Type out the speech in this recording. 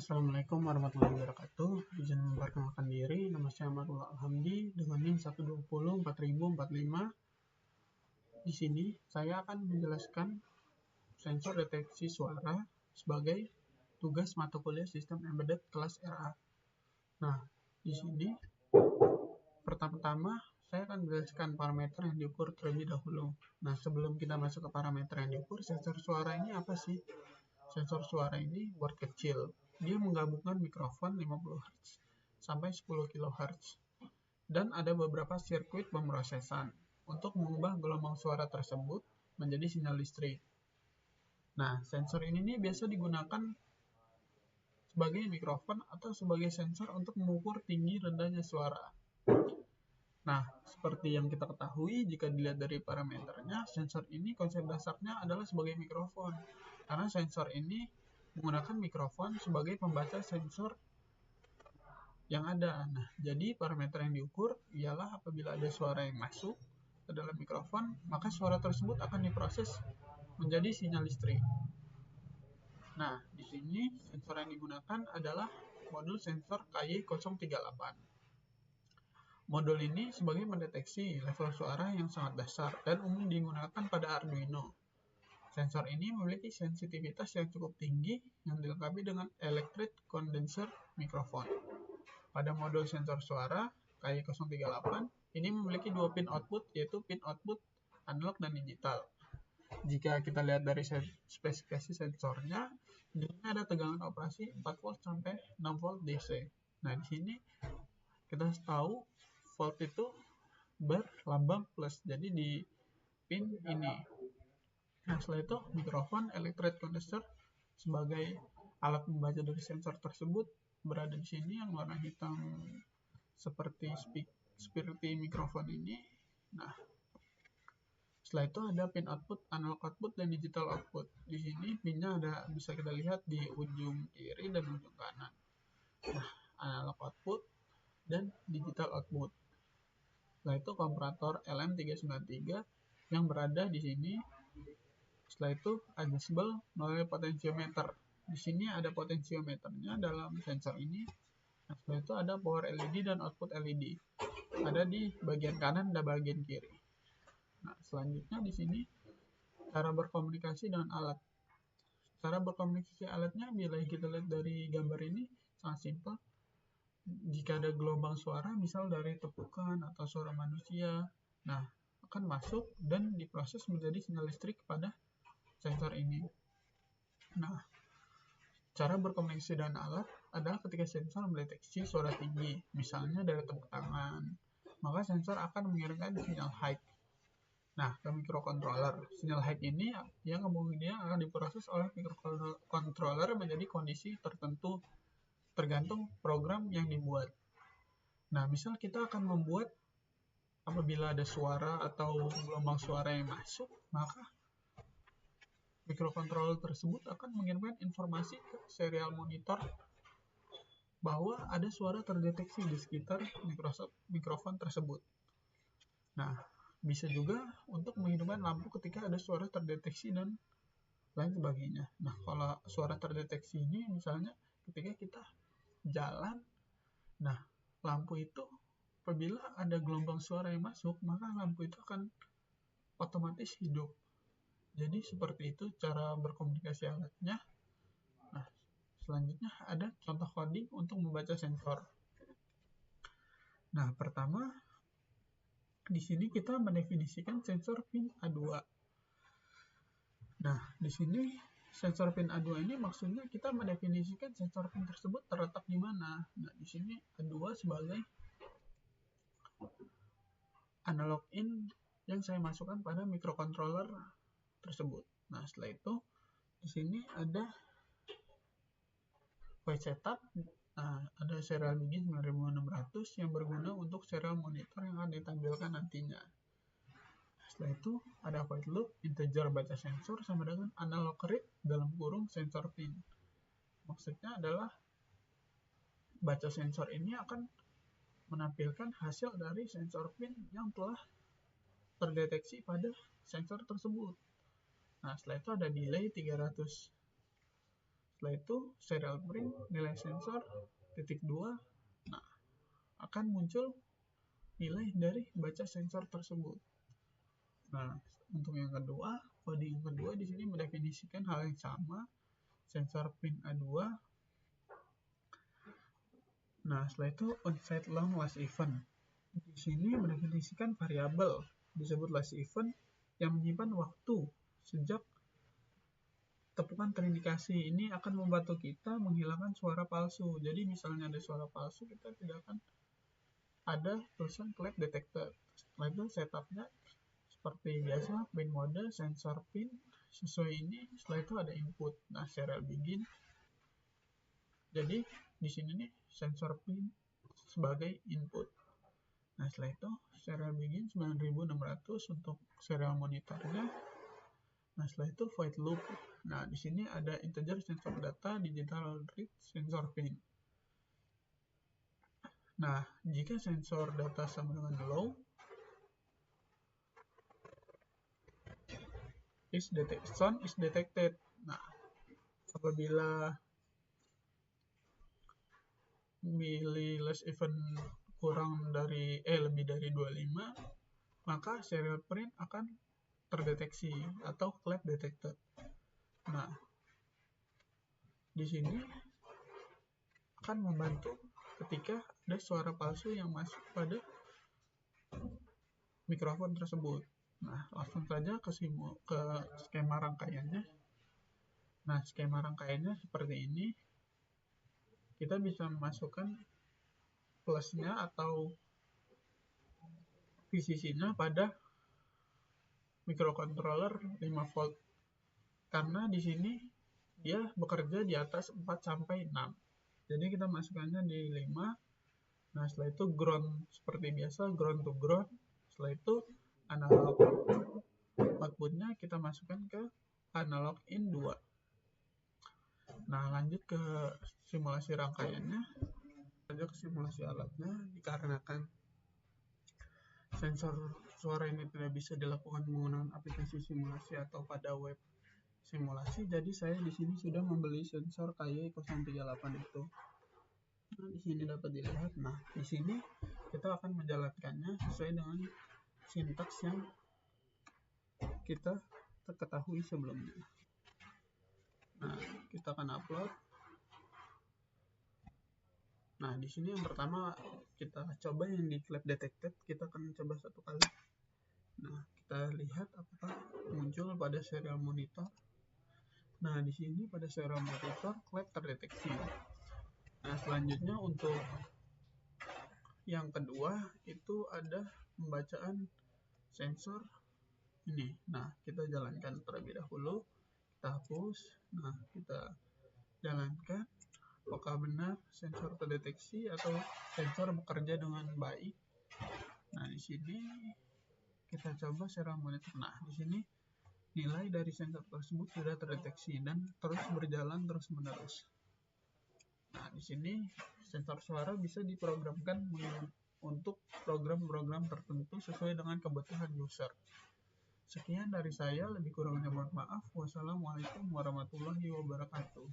Assalamualaikum warahmatullahi wabarakatuh. Izin memperkenalkan diri, nama saya Marula Alhamdi dengan NIM 1204045. Di sini saya akan menjelaskan sensor deteksi suara sebagai tugas mata kuliah Sistem Embedded kelas RA. Nah, di sini pertama-tama saya akan menjelaskan parameter yang diukur terlebih dahulu. Nah, sebelum kita masuk ke parameter yang diukur, sensor suara ini apa sih? Sensor suara ini buat kecil. Dia menggabungkan mikrofon 50 Hz sampai 10 kHz. Dan ada beberapa sirkuit pemrosesan untuk mengubah gelombang suara tersebut menjadi sinyal listrik. Nah, sensor ini nih biasa digunakan sebagai mikrofon atau sebagai sensor untuk mengukur tinggi rendahnya suara. Nah, seperti yang kita ketahui, jika dilihat dari parameternya, sensor ini konsep dasarnya adalah sebagai mikrofon. Karena sensor ini menggunakan mikrofon sebagai pembaca sensor yang ada. Nah, jadi parameter yang diukur ialah apabila ada suara yang masuk ke dalam mikrofon, maka suara tersebut akan diproses menjadi sinyal listrik. Nah, di sini sensor yang digunakan adalah modul sensor KY038. Modul ini sebagai mendeteksi level suara yang sangat dasar dan umum digunakan pada Arduino. Sensor ini memiliki sensitivitas yang cukup tinggi yang dilengkapi dengan electret condenser microphone. Pada modul sensor suara KY038 ini memiliki dua pin output, yaitu pin output analog dan digital. Jika kita lihat dari spesifikasi sensornya, di sini ada tegangan operasi 4 volt sampai 6 volt DC. Nah, di sini kita tahu volt itu berlambang plus, jadi di pin ini. Nah, setelah itu mikrofon electret condenser sebagai alat membaca dari sensor tersebut berada di sini yang warna hitam seperti mikrofon ini. Nah, setelah itu ada pin output, analog output, dan digital output. Di sini pinnya ada, bisa kita lihat di ujung kiri dan ujung kanan. Nah, analog output dan digital output. Setelah itu komparator LM393 yang berada di sini. Setelah itu adjustable melalui potentiometer. Di sini ada potentiometernya dalam sensor ini. Nah, setelah itu ada power LED dan output LED. Ada di bagian kanan dan bagian kiri. Nah, selanjutnya di sini cara berkomunikasi dengan alat. Cara berkomunikasi alatnya bila kita lihat dari gambar ini sangat simpel. Jika ada gelombang suara, misal dari tepukan atau suara manusia, nah akan masuk dan diproses menjadi sinyal listrik kepada sensor ini. Nah, cara berkomunikasi dengan alat adalah ketika sensor mendeteksi suara tinggi, misalnya dari tepuk tangan, maka sensor akan mengirimkan sinyal high. Nah, ke microcontroller. Sinyal high ini yang kemudian akan diproses oleh microcontroller menjadi kondisi tertentu tergantung program yang dibuat. Nah, misal kita akan membuat apabila ada suara atau gelombang suara yang masuk, maka microcontroller tersebut akan mengirimkan informasi ke serial monitor bahwa ada suara terdeteksi di sekitar mikrofon tersebut. Nah, bisa juga untuk menghidupkan lampu ketika ada suara terdeteksi dan lain sebagainya. Nah, kalau suara terdeteksi ini misalnya ketika kita jalan, nah lampu itu apabila ada gelombang suara yang masuk, maka lampu itu akan otomatis hidup. Jadi seperti itu cara berkomunikasi alatnya. Nah, selanjutnya ada contoh coding untuk membaca sensor. Nah, pertama di sini kita mendefinisikan sensor pin A2. Nah, di sini sensor pin A2 ini maksudnya kita mendefinisikan sensor pin tersebut terletak di mana. Nah, di sini A2 sebagai analog in yang saya masukkan pada microcontroller tersebut. Nah, setelah itu di sini ada white setup. Nah, ada serial begin 9600 yang berguna untuk serial monitor yang akan ditampilkan nantinya. Setelah itu ada white loop, integer baca sensor sama dengan analog read dalam kurung sensor pin. Maksudnya adalah baca sensor ini akan menampilkan hasil dari sensor pin yang telah terdeteksi pada sensor tersebut. Nah, setelah itu ada delay 300. Setelah itu serial print nilai sensor titik 2. Nah, akan muncul nilai dari baca sensor tersebut. Nah, untuk yang kedua, coding yang kedua di sini mendefinisikan hal yang sama, sensor pin A2. Nah, setelah itu onsite long last event. Di sini mendefinisikan variabel disebut last event yang menyimpan waktu sejak tepukan terindikasi. Ini akan membantu kita menghilangkan suara palsu. Jadi misalnya ada suara palsu, kita tidak akan ada tulisan clap detected. Setelah itu setupnya seperti biasa, pin mode, sensor pin, sesuai ini. Setelah itu ada input. Nah, serial begin. Jadi di sini nih sensor pin sebagai input. Nah, setelah itu serial begin 9600 untuk serial monitornya. Nah, setelah itu void loop. Nah, di sini ada integer sensor data, digital read, sensor pin. Nah, jika sensor data sama dengan low, sound is detected. Nah, apabila milih last event kurang dari lebih dari 25, maka serial print akan terdeteksi atau clap detected. Nah, di sini akan membantu ketika ada suara palsu yang masuk pada mikrofon tersebut. Nah, langsung saja ke skema rangkaiannya. Nah, skema rangkaiannya seperti ini. Kita bisa memasukkan plusnya atau VCC-nya pada microcontroller 5 volt. Karena di sini dia bekerja di atas 4 sampai 6. Jadi kita masukkannya di 5. Nah, setelah itu ground seperti biasa, ground to ground. Setelah itu analog outputnya kita masukkan ke analog in 2. Nah, lanjut ke simulasi rangkaiannya. Lanjut ke simulasi alatnya. Dikarenakan sensor suara ini tidak bisa dilakukan menggunakan aplikasi simulasi atau pada web simulasi, jadi saya di sini sudah membeli sensor KY038 itu. Nah, di sini dapat dilihat. Nah, di sini kita akan menjalankannya sesuai dengan sintaks yang kita ketahui sebelumnya. Nah, kita akan upload. Nah, di sini yang pertama kita coba yang di clap detected, kita akan coba satu kali. Nah, kita lihat apakah muncul pada serial monitor. Nah, di sini pada serial monitor clap terdeteksi. Nah, selanjutnya untuk yang kedua itu ada pembacaan sensor ini. Nah, kita jalankan terlebih dahulu. Kita hapus. Nah, kita jalankan. Apakah benar sensor terdeteksi atau sensor bekerja dengan baik? Nah, di sini kita coba serial monitor. Nah, di sini nilai dari sensor tersebut sudah terdeteksi dan terus berjalan terus-menerus. Nah, di sini sensor suara bisa diprogramkan untuk program-program tertentu sesuai dengan kebutuhan user. Sekian dari saya, lebih kurangnya mohon maaf. Wassalamualaikum warahmatullahi wabarakatuh.